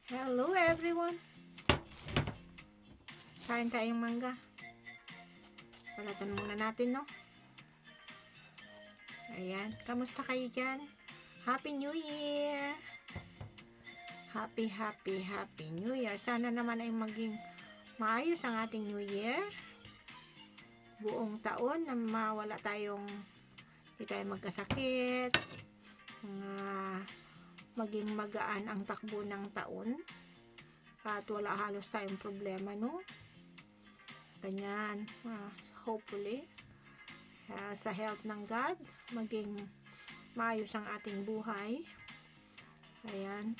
Hello everyone! Kain tayong mangga. Balatan muna natin, no? Ayan. Kamusta kayo dyan? Happy New Year! Happy New Year! Sana naman ay maging maayos ang ating New Year. Buong taon na mawala tayong hindi tayo magkasakit. Maging magaan ang takbo ng taon at wala halos tayong problema, no? Ganyan, hopefully sa health ng God maging maayos ang ating buhay. Ayan,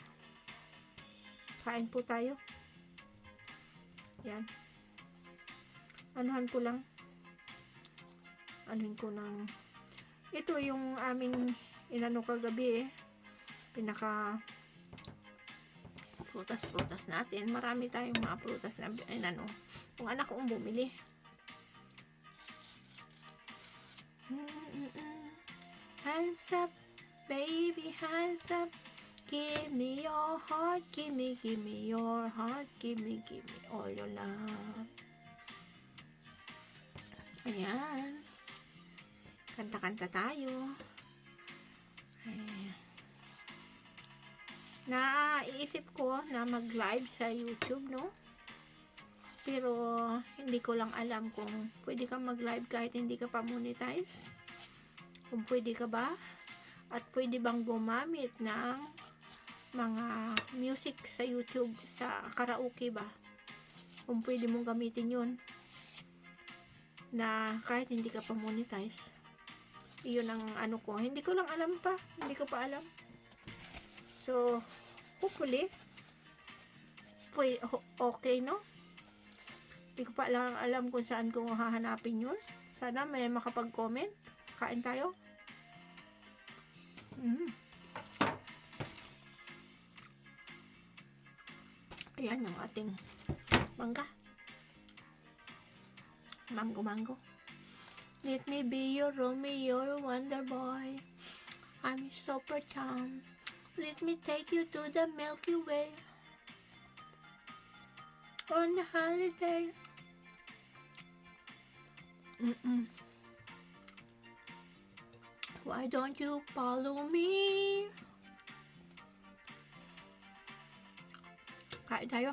kain po tayo. Yan, anuhin ko ng ito yung aming inano kagabi pinaka prutas natin. Marami tayong mga prutas na inano. Kung anak ko bumili. Hands up, baby, hands up. Give me your heart, give me your heart, give me all your love. Ayan. Kanta-kanta tayo. Ayan. Naiisip ko na mag-live sa YouTube, no? Pero hindi ko lang alam kung pwede ka mag-live kahit hindi ka pa monetize. Kung pwede ka ba? At pwede bang gumamit ng mga music sa YouTube, sa karaoke ba? Kung pwede mong gamitin yun na kahit hindi ka pa monetize. Iyon ang ano ko. Hindi ko lang alam pa. Hindi ko pa alam. So, hopefully, okay, no? Hindi ko pa lang alam kung saan ko hahanapin yun. Sana may makapag-comment. Kain tayo. Ayan yung ating mangga. Mango. Let me be your Romeo, your wonder boy. I'm super charmed. Let me take you to the Milky Way on a holiday. Why don't you follow me? Kain tayo.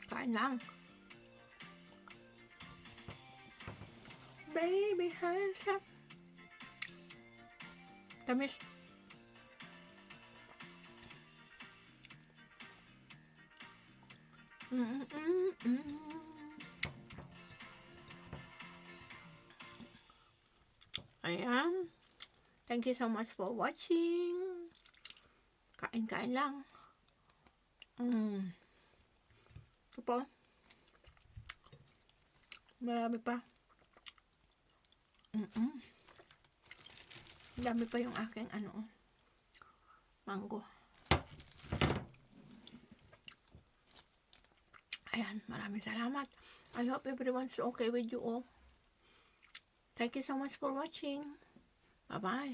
Kain lang. Baby, hands up. Tamis. Ayan. Thank you so much for watching. Kain lang. Ito po. Marami pa. Dami pa yung aking mango. Ayan, maraming salamat. I hope everyone's okay with you all. Thank you so much for watching. Bye-bye.